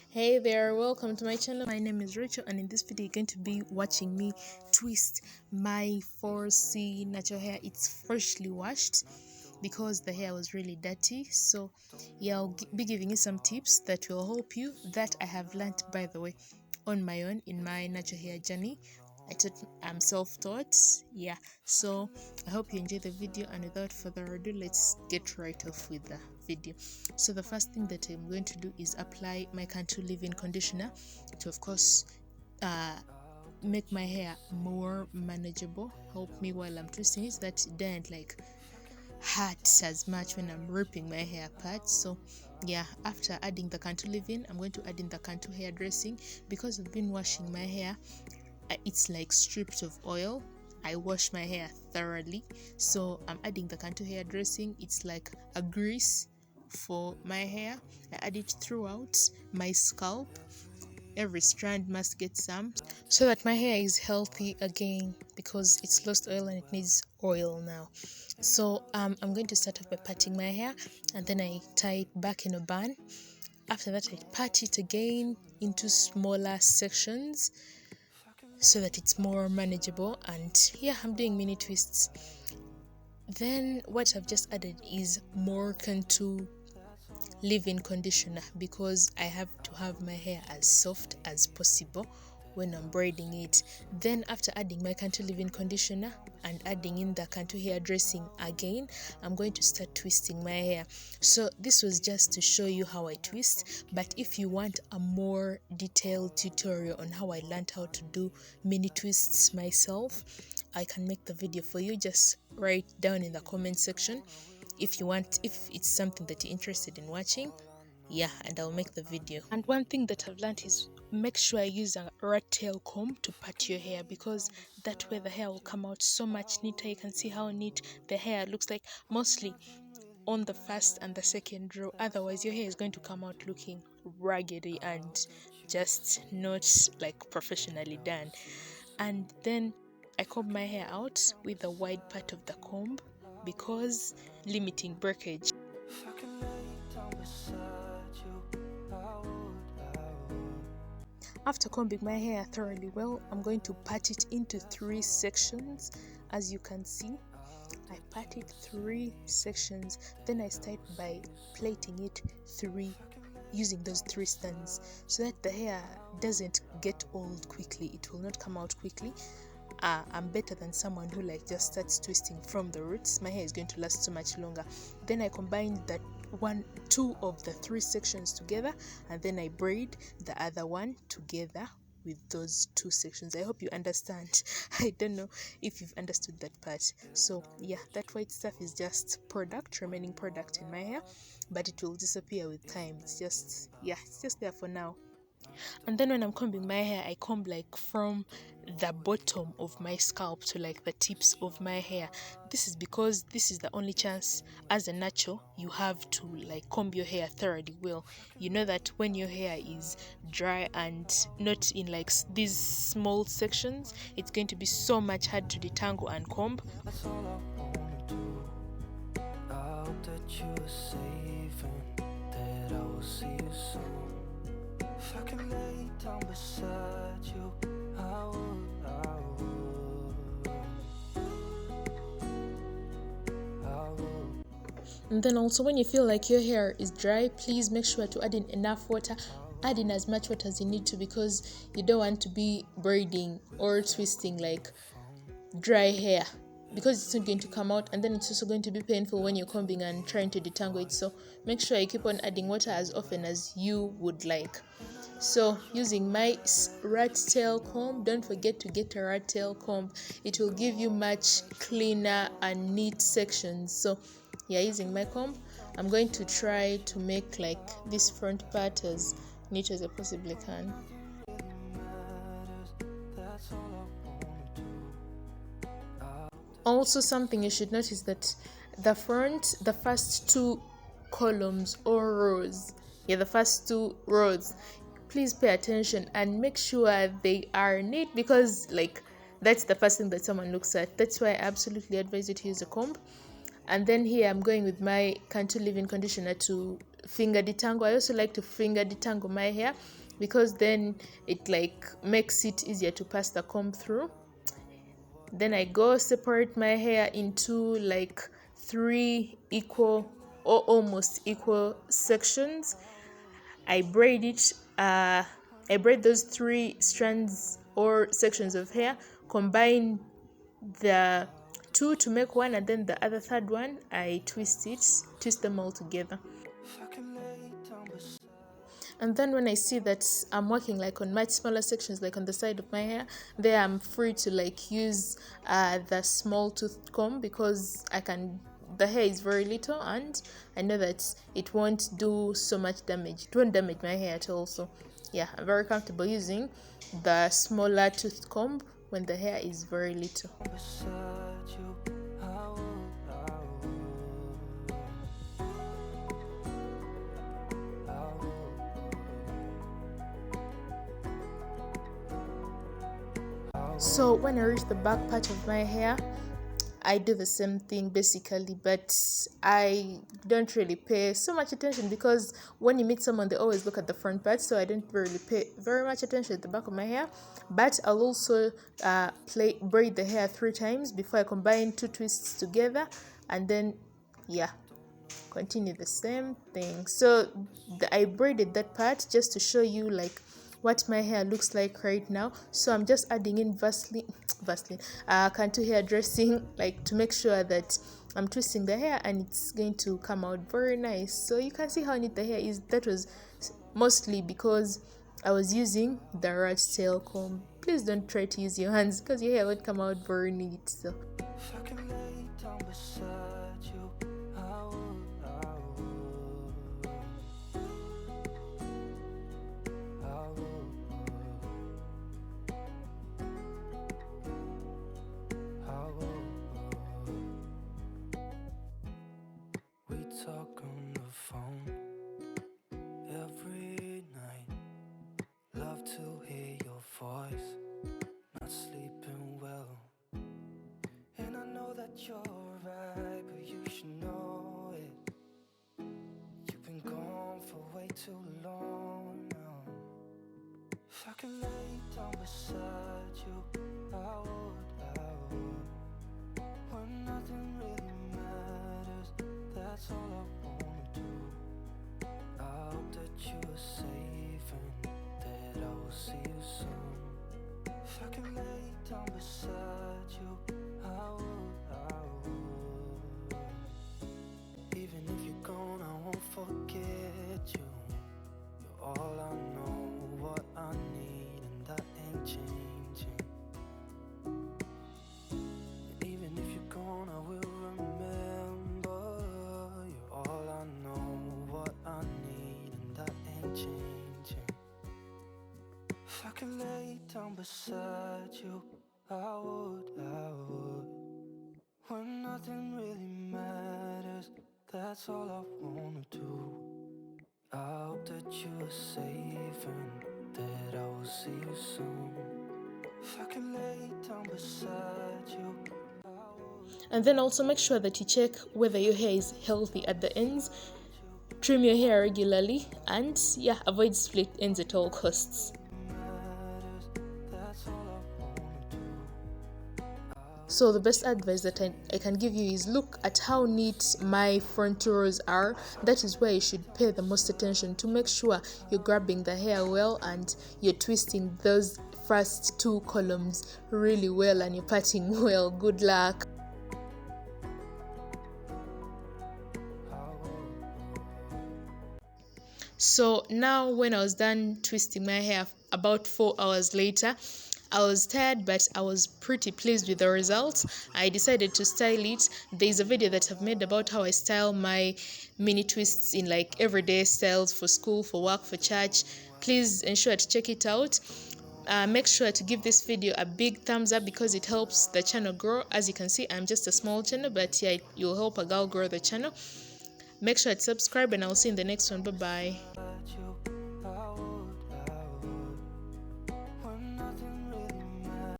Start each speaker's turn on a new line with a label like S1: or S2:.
S1: Hey there, welcome to my channel. My name is Rachel, and in this video you're going to be watching me twist my 4C natural hair. It's freshly washed because the hair was really dirty. So yeah, I'll be giving you some tips that will help you, that I have learned, by the way, on my own in my natural hair journey. I'm self-taught. Yeah, so I hope you enjoy the video, and without further ado, let's get right off with the video. So the first thing that I'm going to do is apply my Cantu leave-in conditioner to, of course, make my hair more manageable, help me while I'm twisting it, so that it doesn't like hurt as much when I'm ripping my hair apart. So yeah, after adding the Cantu leave-in, I'm going to add in the Cantu hair dressing. Because I've been washing my hair, it's like stripped of oil. I wash my hair thoroughly, so I'm adding the Cantu hair dressing. It's like a grease for my hair. I add it throughout my scalp. Every strand must get some, so that my hair is healthy again, because it's lost oil and it needs oil now. So I'm going to start off by parting my hair, and then I tie it back in a bun. After that, I part it again into smaller sections so that it's more manageable. And yeah, I'm doing mini twists. Then what I've just added is more Cantu leave-in conditioner, because I have to have my hair as soft as possible when I'm braiding it. Then after adding my Cantu leave-in conditioner and adding in the Cantu hair dressing again, I'm going to start twisting my hair. So this was just to show you how I twist, but if you want a more detailed tutorial on how I learned how to do mini twists myself, I can make the video for you. Just write down in the comment section if you want, if it's something that you're interested in watching. Yeah, and I'll make the video. And one thing that I've learned is make sure I use a rat tail comb to part your hair, because that way the hair will come out so much neater. You can see how neat the hair looks like, mostly on the first and the second row. Otherwise your hair is going to come out looking raggedy and just not like professionally done. And then I comb my hair out with the wide part of the comb, because limiting breakage. After combing my hair thoroughly well, I'm going to part it into 3 sections. As you can see, I part it 3 sections. Then I start by plaiting it using those 3 strands, so that the hair doesn't get old quickly. It will not come out quickly. I'm better than someone who like just starts twisting from the roots. My hair is going to last so much longer. Then I combine that 2 of the 3 sections together, and then I braid the other one together with those 2 sections. I hope you understand. I don't know if you've understood that part. So yeah, that white stuff is just remaining product in my hair, but it will disappear with time. It's just there for now. And then when I'm combing my hair, I comb like from the bottom of my scalp to like the tips of my hair. This is because this is the only chance as a natural you have to like comb your hair thoroughly well. You know that when your hair is dry and not in like these small sections, it's going to be so much hard to detangle and comb. That's all I wanna do. I hope that you are safe and that I will see you soon. If I can lay down beside you, I would. And then also, when you feel like your hair is dry, please make sure to add in enough water. Add in as much water as you need to, because you don't want to be braiding or twisting like dry hair, because it's not going to come out, and then it's also going to be painful when you're combing and trying to detangle it. So make sure you keep on adding water as often as you would like. So using my rat tail comb, don't forget to get a rat tail comb. It will give you much cleaner and neat sections. So yeah, using my comb, I'm going to try to make like this front part as neat as I possibly can. Also, something you should notice that the first 2 columns or rows, the first 2 rows, please pay attention and make sure they are neat, because like that's the first thing that someone looks at. That's why I absolutely advise you to use a comb. And then here I'm going with my Cantu leave-in conditioner to finger detangle. I also like to finger detangle my hair because then it like makes it easier to pass the comb through. Then I go separate my hair into like 3 equal or almost equal sections. I braid it. I braid those 3 strands or sections of hair, combine the 2 to make one, and then the other third one I twist them all together. And then when I see that I'm working like on much smaller sections, like on the side of my hair, there I'm free to like use the small tooth comb, because the hair is very little and I know that it won't do so much damage. It won't damage my hair at all. So yeah, I'm very comfortable using the smaller tooth comb when the hair is very little. So when I reach the back part of my hair, I do the same thing basically, but I don't really pay so much attention, because when you meet someone, they always look at the front part, so I don't really pay very much attention at the back of my hair. But I'll also braid the hair 3 times before I combine 2 twists together, and then yeah, continue the same thing. So I braided that part just to show you like what my hair looks like right now. So I'm just adding in Vaseline Cantu hair dressing, like to make sure that I'm twisting the hair and it's going to come out very nice. So you can see how neat the hair is. That was mostly because I was using the rat tail comb. Please don't try to use your hands, because your hair won't come out very neat. So
S2: talk on the phone every night. Love to hear your voice. Not sleeping well, and I know that you're right, but you should know it. You've been gone for way too long now. If I can lay down beside you, I would. When nothing really matters, that's all I wanna do. I hope that you are safe and that I will see you soon. If I can lay down beside you, I would. Even if you're gone, I won't forget you. You're all I know, what I need, and that ain't changing. And even if you're gone, I will remember. You're all I know, what I need, and that ain't changing. If I can lay down beside you, I would. When nothing really matters, that's all I wanna do. I hope that you are safe and that I will see you soon. If I can lay down beside you.
S1: and then also make sure that you check whether your hair is healthy at the ends. Trim your hair regularly, and yeah, avoid split ends at all costs. So the best advice that I can give you is look at how neat my front rows are. That is where you should pay the most attention, to make sure you're grabbing the hair well and you're twisting those first 2 columns really well and you're parting well. Good luck. So now when I was done twisting my hair about 4 hours later, I was tired, but I was pretty pleased with the results. I decided to style it. There's a video that I've made about how I style my mini twists in like everyday styles for school, for work, for church. Please ensure to check it out. Make sure to give this video a big thumbs up, because it helps the channel grow. As you can see, I'm just a small channel, but yeah, you'll help a girl grow the channel. Make sure to subscribe, and I'll see you in the next one. Bye bye.